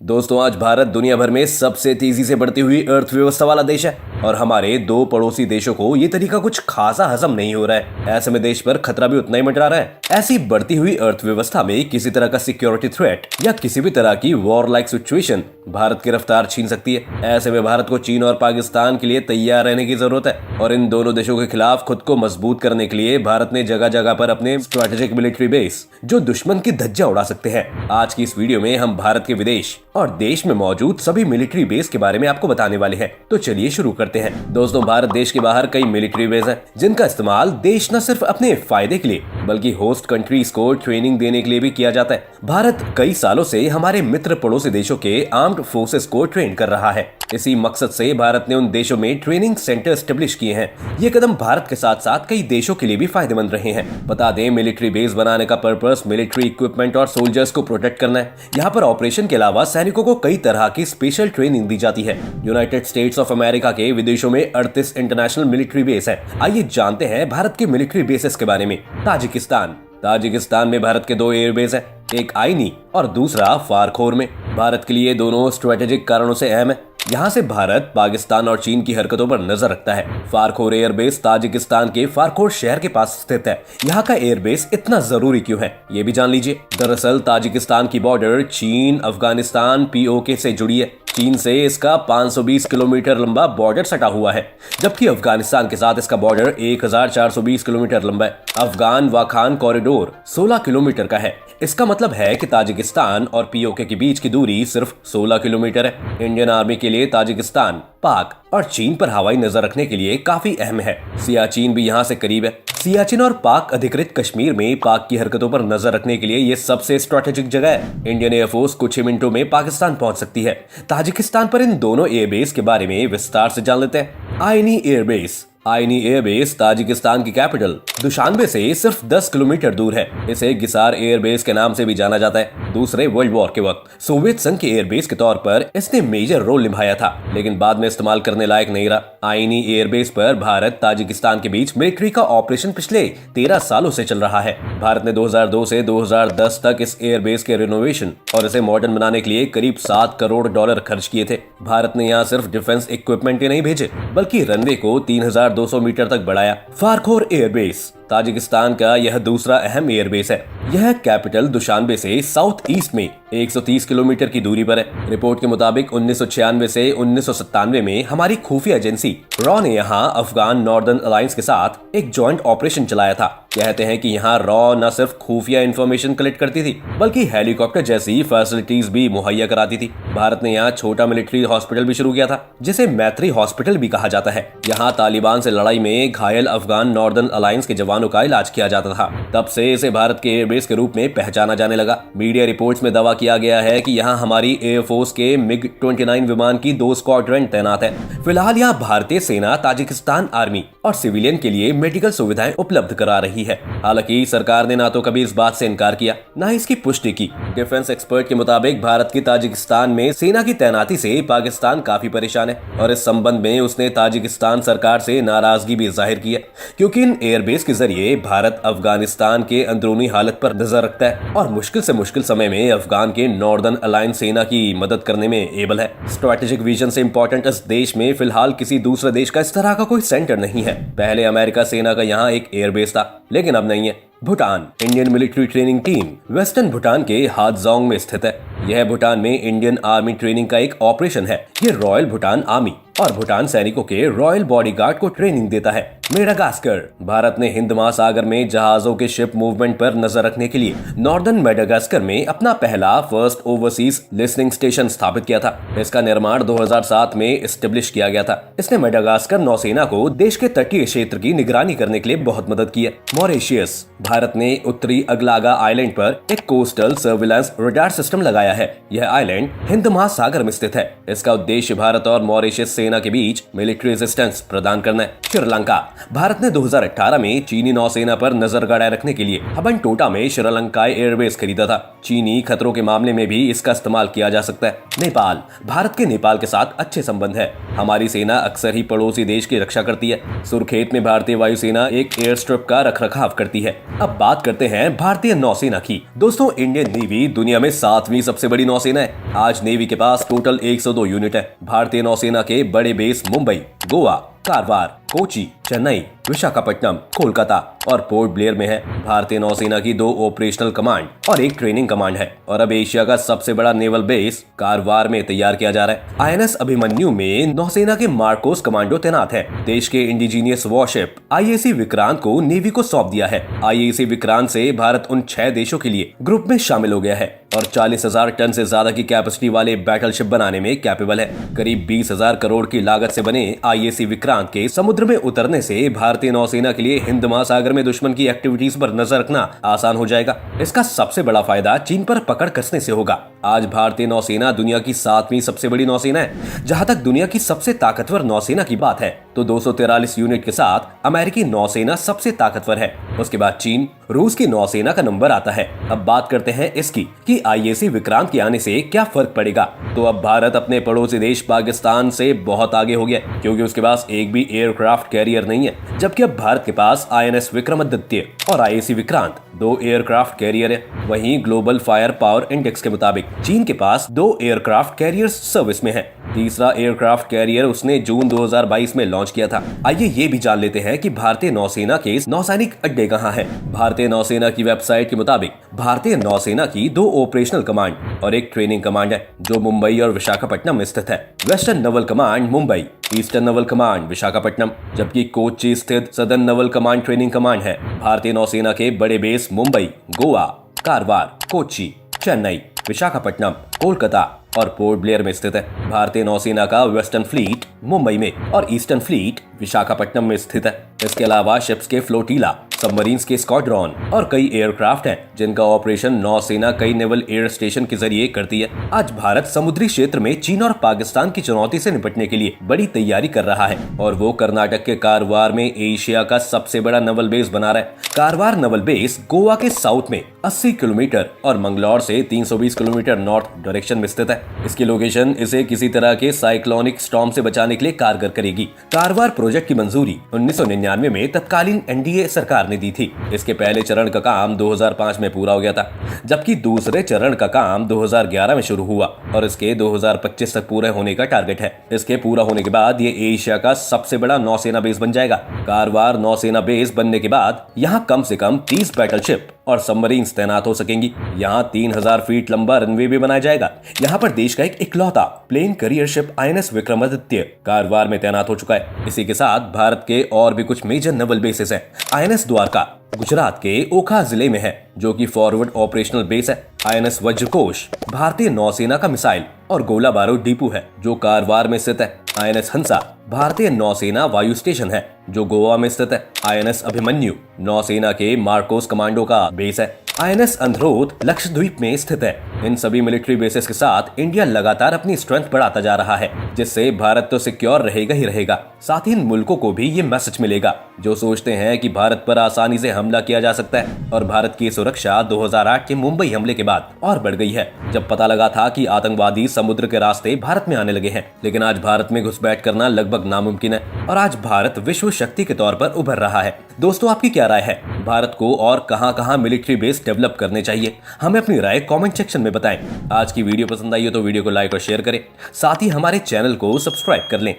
दोस्तों, आज भारत दुनिया भर में सबसे तेजी से बढ़ती हुई अर्थव्यवस्था वाला देश है और हमारे दो पड़ोसी देशों को ये तरीका कुछ खासा हजम नहीं हो रहा है। ऐसे में देश पर खतरा भी उतना ही मंडरा रहा है। ऐसी बढ़ती हुई अर्थव्यवस्था में किसी तरह का सिक्योरिटी थ्रेट या किसी भी तरह की वॉर लाइक सिचुएशन भारत की रफ्तार छीन सकती है। ऐसे में भारत को चीन और पाकिस्तान के लिए तैयार रहने की जरूरत है और इन दोनों देशों के खिलाफ खुद को मजबूत करने के लिए भारत ने जगह जगह पर अपने स्ट्रेटेजिक मिलिट्री बेस जो दुश्मन की धज्जियां उड़ा सकते हैं। आज की इस वीडियो में हम भारत के विदेश और देश में मौजूद सभी मिलिट्री बेस के बारे में आपको बताने वाले हैं। तो चलिए शुरू करते हैं। दोस्तों, भारत देश के बाहर कई मिलिट्री बेस हैं जिनका इस्तेमाल देश न सिर्फ अपने फायदे के लिए बल्कि होस्ट कंट्रीज को ट्रेनिंग देने के लिए भी किया जाता है। भारत कई सालों से हमारे मित्र पड़ोसी देशों के आर्म्ड फोर्सेस को ट्रेन कर रहा है। इसी मकसद से भारत ने उन देशों में ट्रेनिंग सेंटर एस्टेब्लिश किए हैं। ये कदम भारत के साथ साथ कई देशों के लिए भी फायदेमंद रहे हैं। बता दें, मिलिट्री बेस बनाने का पर्पस मिलिट्री इक्विपमेंट और सोल्जर्स को प्रोटेक्ट करना है। यहाँ पर ऑपरेशन के अलावा सैनिकों को कई तरह की स्पेशल ट्रेनिंग दी जाती है। यूनाइटेड स्टेट्स ऑफ अमेरिका के विदेशों में 38 इंटरनेशनल मिलिट्री बेस है। आइए जानते हैं भारत के मिलिट्री बेसेस के बारे में। ताजिकिस्तान में भारत के दो एयरबेस हैं, एक आईनी और दूसरा फारखोर में। भारत के लिए दोनों स्ट्रेटेजिक कारणों से अहम है। यहाँ से भारत पाकिस्तान और चीन की हरकतों पर नजर रखता है। फारखोर एयरबेस ताजिकिस्तान के फारखोर शहर के पास स्थित है। यहाँ का एयरबेस इतना जरूरी क्यों है, ये भी जान लीजिए। दरअसल ताजिकिस्तान की बॉर्डर चीन, अफगानिस्तान, पीओके से जुड़ी है। चीन से इसका 520 किलोमीटर लंबा बॉर्डर सटा हुआ है, जबकि अफगानिस्तान के साथ इसका बॉर्डर 1420 किलोमीटर लंबा है। अफगान वाखान कॉरिडोर 16 किलोमीटर का है। इसका मतलब है कि ताजिकिस्तान और पीओके के बीच की दूरी सिर्फ 16 किलोमीटर है। इंडियन आर्मी के लिए ताजिकिस्तान, पाक और चीन पर हवाई नजर रखने के लिए काफी अहम है। सियाचिन भी यहाँ से करीब है। सियाचिन और पाक अधिकृत कश्मीर में पाक की हरकतों पर नजर रखने के लिए ये सबसे स्ट्रेटेजिक जगह है। इंडियन एयरफोर्स कुछ ही मिनटों में पाकिस्तान पहुंच सकती है। ताजिकिस्तान पर इन दोनों एयरबेस के बारे में विस्तार से जान लेते हैं। आईनी एयरबेस ताजिकिस्तान की कैपिटल दुशानबे से सिर्फ 10 किलोमीटर दूर है। इसे गिसार एयरबेस के नाम से भी जाना जाता है। दूसरे वर्ल्ड वॉर के वक्त सोवियत संघ के एयरबेस के तौर पर इसने मेजर रोल निभाया था, लेकिन बाद में इस्तेमाल करने लायक नहीं रहा। आईनी एयरबेस पर भारत ताजिकिस्तान के बीच मिलिट्री का ऑपरेशन पिछले 13 सालों से चल रहा है। भारत ने 2002 से 2010 तक इस एयरबेस के रिनोवेशन और इसे मॉडर्न बनाने के लिए करीब $7 करोड़ खर्च किए थे। भारत ने यहाँ सिर्फ डिफेंस इक्विपमेंट ही नहीं भेजे, बल्कि रनवे को 3200 मीटर तक बढ़ाया। फारखोर एयरबेस ताजिकिस्तान का यह दूसरा अहम एयरबेस है। यह कैपिटल दुशानबे से साउथ ईस्ट में 130 किलोमीटर की दूरी पर है। रिपोर्ट के मुताबिक 1996 से 1997 में हमारी खुफिया एजेंसी रॉ ने यहाँ अफगान नॉर्दर्न अलायंस के साथ एक जॉइंट ऑपरेशन चलाया था। कहते हैं कि यहाँ रॉ न सिर्फ खुफिया इंफॉर्मेशन कलेक्ट करती थी, बल्कि हेलीकॉप्टर जैसी फैसिलिटीज भी मुहैया कराती थी। भारत ने यहाँ छोटा मिलिट्री हॉस्पिटल भी शुरू किया था, जिसे मैत्री हॉस्पिटल भी कहा जाता है। यहाँ तालिबान से लड़ाई में घायल अफगान नॉर्दर्न अलायंस के जवानों का इलाज किया जाता था। तब से इसे भारत के एयरबेस के रूप में पहचाना जाने लगा। मीडिया रिपोर्ट्स में दावा किया गया है कि यहाँ हमारी एयरफोर्स के MiG-29 विमान की 2 स्क्वाड्रन तैनात है। फिलहाल यहाँ भारतीय सेना ताजिकिस्तान आर्मी और सिविलियन के लिए मेडिकल सुविधाएं उपलब्ध करा रही है। हालांकि सरकार ने ना तो कभी इस बात से इनकार किया, ना ही इसकी पुष्टि की। डिफेंस एक्सपर्ट के मुताबिक भारत की ताजिकिस्तान में सेना की तैनाती से पाकिस्तान काफी परेशान है और इस संबंध में उसने ताजिकिस्तान सरकार से नाराजगी भी जाहिर की है, क्योंकि इन एयरबेस के जरिए भारत अफगानिस्तान के अंदरूनी हालत पर नजर रखता है और मुश्किल से मुश्किल समय में अफगान के नॉर्दर्न अलायंस सेना की मदद करने में एबल है। स्ट्रेटेजिक विजन से इंपॉर्टेंट इस देश में फिलहाल किसी दूसरे देश का इस तरह का कोई सेंटर नहीं है। पहले अमेरिका सेना का यहाँ एक एयरबेस था, लेकिन अब नहीं है। Bhutan Indian military training team western Bhutan के हादजोंग में स्थित है। यह भूटान में इंडियन आर्मी ट्रेनिंग का एक ऑपरेशन है। ये रॉयल भूटान आर्मी और भूटान सैनिकों के रॉयल बॉडीगार्ड को ट्रेनिंग देता है। मेडागास्कर भारत ने हिंद महासागर में जहाजों के शिप मूवमेंट पर नजर रखने के लिए नॉर्दर्न मेडागास्कर में अपना पहला फर्स्ट ओवरसीज लिसनिंग स्टेशन स्थापित किया था। इसका निर्माण 2007 में एस्टेब्लिश किया गया था। इसने मेडागास्कर नौसेना को देश के तटीय क्षेत्र की निगरानी करने के लिए बहुत मदद की है। मॉरिशियस भारत ने उत्तरी अगलागा आइलैंड पर एक कोस्टल सर्विलांस रडार सिस्टम लगाया है। यह आइलैंड हिंद महासागर में स्थित है। इसका उद्देश्य भारत और मॉरिशस सेना के बीच मिलिट्री रेजिस्टेंस प्रदान करना है। श्रीलंका भारत ने 2018 में चीनी नौसेना पर नजर गड़ाए रखने के लिए हबनटोटा में श्रीलंकाई एयरबेस खरीदा था। चीनी खतरों के मामले में भी इसका इस्तेमाल किया जा सकता है। नेपाल, भारत के नेपाल के साथ अच्छे संबंध है। हमारी सेना अक्सर ही पड़ोसी देश की रक्षा करती है। सुरखेत में भारतीय वायुसेना एक एयर स्ट्रिप का रखरखाव करती है। अब बात करते हैं भारतीय नौसेना की। दोस्तों, इंडियन नेवी दुनिया में 7वीं सबसे बड़ी नौसेना है। आज नेवी के पास टोटल 102 यूनिट है। भारतीय नौसेना के बड़े बेस मुंबई, गोवा, कारवार, कोची, चेन्नई, विशाखापट्टनम, कोलकाता और पोर्ट ब्लेयर में है। भारतीय नौसेना की 2 ऑपरेशनल कमांड और 1 ट्रेनिंग कमांड है और अब एशिया का सबसे बड़ा नेवल बेस कारवार में तैयार किया जा रहा है। आईएनएस अभिमन्यु में नौसेना के मार्कोस कमांडो तैनात है। देश के इंडिजीनियस वॉरशिप आईएसी विक्रांत को नेवी को सौंप दिया है। आईएसी विक्रांत से भारत उन 6 देशों के लिए ग्रुप में शामिल हो गया है और 40,000 टन से ज्यादा की कैपेसिटी वाले बैटलशिप बनाने में कैपेबल है। करीब 20,000 करोड़ की लागत से बने आईएसी विक्रांत के समुद्र में उतरने से भारतीय नौसेना के लिए हिंद महासागर में दुश्मन की एक्टिविटीज पर नजर रखना आसान हो जाएगा। इसका सबसे बड़ा फायदा चीन पर पकड़ कसने से होगा। आज भारतीय नौसेना दुनिया की 7वीं सबसे बड़ी नौसेना है। जहां तक दुनिया की सबसे ताकतवर नौसेना की बात है तो 243 यूनिट के साथ अमेरिकी नौसेना सबसे ताकतवर है। उसके बाद चीन, रूस की नौसेना का नंबर आता है। अब बात करते हैं इसकी कि आईएसी विक्रांत के आने से क्या फर्क पड़ेगा। तो अब भारत अपने पड़ोसी देश पाकिस्तान से बहुत आगे हो गया क्योंकि उसके पास एक भी एयरक्राफ्ट कैरियर नहीं है, जबकि अब भारत के पास आईएनएस विक्रमादित्य और आईएसी विक्रांत 2 एयरक्राफ्ट कैरियर है। वहीं ग्लोबल फायर पावर इंडेक्स के मुताबिक चीन के पास 2 एयरक्राफ्ट कैरियर सर्विस में है। तीसरा एयरक्राफ्ट कैरियर उसने जून 2022 में लॉन्च किया था। आइए ये भी जान लेते हैं कि भारतीय नौसेना के नौसैनिक अड्डे कहाँ हैं। भारतीय नौसेना की वेबसाइट के मुताबिक भारतीय नौसेना की 2 ऑपरेशनल कमांड और 1 ट्रेनिंग कमांड है जो मुंबई और विशाखापट्टनम में स्थित है। Western Naval command Mumbai, eastern Naval command Visakhapatnam, जबकि कोच्चि स्थित southern Naval command training command है। भारतीय नौसेना के बड़े बेस मुंबई, गोवा, कारवार, कोच्चि, चेन्नई, विशाखापट्टनम, कोलकाता और पोर्ट ब्लेयर में स्थित है। भारतीय नौसेना का वेस्टर्न फ्लीट मुंबई में और ईस्टर्न फ्लीट विशाखापट्टनम में स्थित है। इसके अलावा शिप्स के फ्लोटीला, सबमरीन्स के स्क्वाड्रॉन और कई एयरक्राफ्ट हैं जिनका ऑपरेशन नौसेना कई नेवल एयर स्टेशन के जरिए करती है। आज भारत समुद्री क्षेत्र में चीन और पाकिस्तान की चुनौती से निपटने के लिए बड़ी तैयारी कर रहा है और वो कर्नाटक के कारवार में एशिया का सबसे बड़ा नवल बेस बना रहा है। कारवार नवल बेस गोवा के साउथ में 80 किलोमीटर और मंगलौर से 320 किलोमीटर नॉर्थ डायरेक्शन में स्थित है। इसकी लोकेशन इसे किसी तरह के साइक्लोनिक स्टॉर्म से बचाने के लिए कारगर करेगी। कारवार प्रोजेक्ट की मंजूरी 1999 में तत्कालीन एनडीए सरकार ने दी थी। इसके पहले चरण का काम 2005 में पूरा हो गया था, जबकि दूसरे चरण का काम 2011 में शुरू हुआ और इसके 2025 तक पूरे होने का टारगेट है। इसके पूरा होने के बाद ये एशिया का सबसे बड़ा नौसेना बेस बन जाएगा। कारवार नौसेना बेस बनने के बाद यहाँ कम से कम 30 बैटलशिप और सबमरीन्स तैनात हो सकेंगी। यहाँ 3000 फीट लंबा रनवे भी बनाया जाएगा। यहाँ पर देश का एक इकलौता plane carrier ship INS Vikramaditya Karwar में तैनात हो चुका है। इसी के साथ भारत के और भी कुछ मेजर नवल बेसेस हैं। आईएनएस द्वारका गुजरात के ओखा जिले में है जो कि फॉरवर्ड ऑपरेशनल बेस है। आईएनएस वज्रकोश भारतीय नौसेना का मिसाइल और गोला बारूद डिपो है जो कारवार में स्थित है। आईएनएस हंसा भारतीय नौसेना वायु स्टेशन है जो गोवा में स्थित है। आईएनएस अभिमन्यु नौसेना के मार्कोस कमांडो का बेस है। आईएनएस अंधरोत लक्षद्वीप में स्थित है। इन सभी मिलिट्री बेसेस के साथ इंडिया लगातार अपनी स्ट्रेंथ बढ़ाता जा रहा है, जिससे भारत तो सिक्योर रहेगा ही रहेगा, साथ ही इन मुल्कों को भी ये मैसेज मिलेगा जो सोचते हैं कि भारत पर आसानी से हमला किया जा सकता है। और भारत की सुरक्षा 2008 के मुंबई हमले के बाद और बढ़ गई है, जब पता लगा था कि आतंकवादी समुद्र के रास्ते भारत में आने लगे हैं। लेकिन आज भारत में घुसपैठ करना लगभग नामुमकिन है और आज भारत विश्व शक्ति के तौर पर उभर रहा है। दोस्तों, आपकी क्या राय है? भारत को और कहां-कहां मिलिट्री बेस डेवलप करने चाहिए? हमें अपनी राय कमेंट सेक्शन में बताएं। आज की वीडियो पसंद आई हो तो वीडियो को लाइक और शेयर करें, साथ ही हमारे चैनल को सब्सक्राइब कर लें।